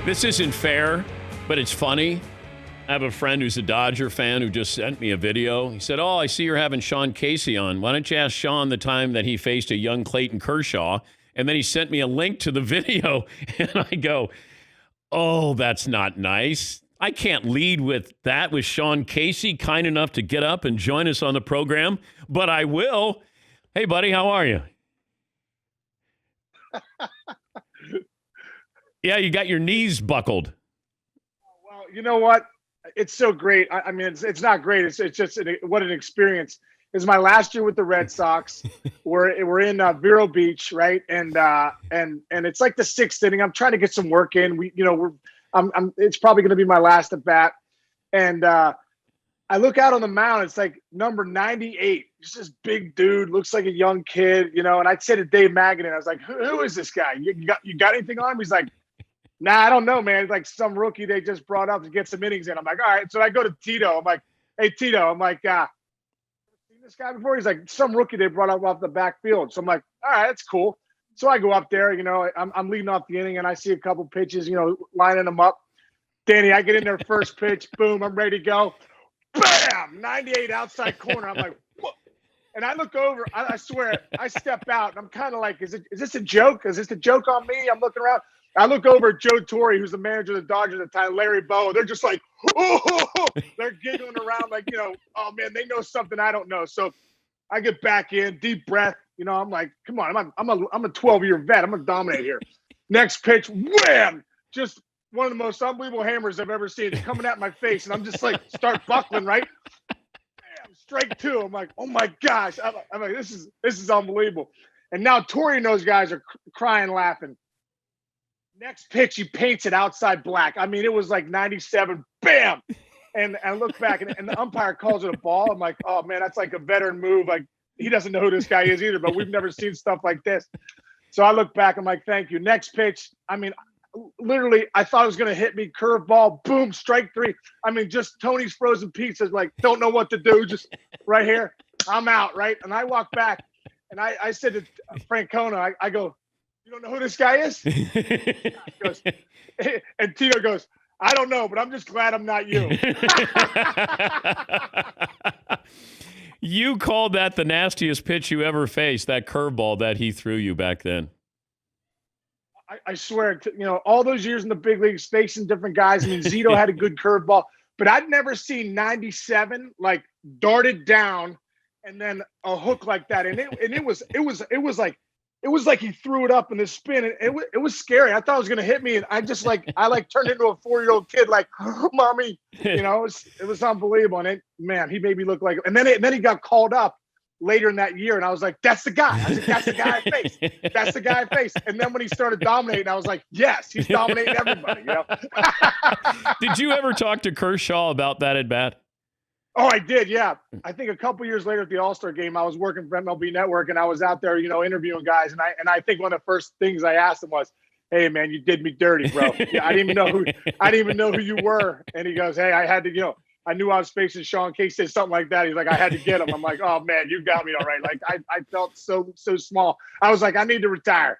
This isn't fair, but it's funny. I have a friend who's a Dodger fan who just sent me a video. He said, I see you're having Sean Casey on. Why don't you ask Sean the time that he faced a young Clayton Kershaw? And then he sent me a link to the video. And I go, oh, that's not nice. I can't lead with that with Sean Casey, kind enough to get up and join us on the program, but I will. Hey, buddy, how are you? Yeah, you got your knees buckled. Well, you know what? It's so great. I mean, it's not great. It's just what an experience. It's my last year with the Red Sox. We're in Vero Beach, right? And it's like the sixth inning. I'm trying to get some work in. It's probably going to be my last at bat. And I look out on the mound. It's like number 98. Just this big dude, looks like a young kid, And I said to Dave Magadan, I was like, "Who is this guy? You got anything on him?" He's like, "Nah, I don't know, man. It's like some rookie they just brought up to get some innings in." I'm like, "All right." So I go to Tito. I'm like, "Hey, Tito." I'm like, "Seen this guy before?" He's like, "Some rookie they brought up off the backfield." So I'm like, "All right, that's cool." So I go up there. I'm leading off the inning, and I see a couple pitches, lining them up. Danny, I get in there first pitch. Boom, I'm ready to go. Bam! 98 outside corner. I'm like, what? And I look over. I swear, I step out, and I'm kind of like, is this a joke? Is this a joke on me? I'm looking around. I look over at Joe Torre, who's the manager of the Dodgers at the time, Larry Bowa. They're just like, oh, they're giggling around like, oh, man, they know something I don't know. So I get back in, deep breath. I'm like, come on, I'm a 12-year vet. I'm going to dominate here. Next pitch, wham! Just one of the most unbelievable hammers I've ever seen. It's coming at my face, and I'm just like, start buckling, right? Bam, strike two. I'm like, oh, my gosh. I'm like, this is unbelievable. And now Torre and those guys are crying, laughing. Next pitch, he paints it outside black. I mean, it was like 97, bam! And I look back, and the umpire calls it a ball. I'm like, oh, man, that's like a veteran move. Like, he doesn't know who this guy is either, but we've never seen stuff like this. So I look back, I'm like, thank you. Next pitch, I mean, literally, I thought it was going to hit me, curveball, boom, strike three. I mean, just Tony's frozen pizzas, like, don't know what to do, just right here. I'm out, right? And I walk back, and I said to Francona, I go, you don't know who this guy is? Goes, and Tito goes, I don't know, but I'm just glad I'm not you. You called that the nastiest pitch you ever faced, that curveball that he threw you back then. I swear, all those years in the big leagues, facing different guys. I mean, Zito had a good curveball, but I'd never seen 97 like darted down and then a hook like that. And it was like he threw it up in the spin. And it was scary. I thought it was going to hit me. And I turned into a 4-year-old kid, like, oh, mommy, it was unbelievable. And he made me look like, and then he got called up later in that year. And I was like, that's the guy. I was like, that's the guy I faced. That's the guy I faced. And then when he started dominating, I was like, yes, he's dominating everybody. Did you ever talk to Kershaw about that at bat? Oh, I did, yeah. I think a couple years later at the All-Star game, I was working for MLB Network, and I was out there, interviewing guys. And I think one of the first things I asked him was, "Hey, man, you did me dirty, bro. Yeah, I didn't even know who you were." And he goes, "Hey, I had to, I knew I was facing Sean Casey, something like that." He's like, "I had to get him." I'm like, "Oh man, you got me all right." Like I felt so small. I was like, I need to retire.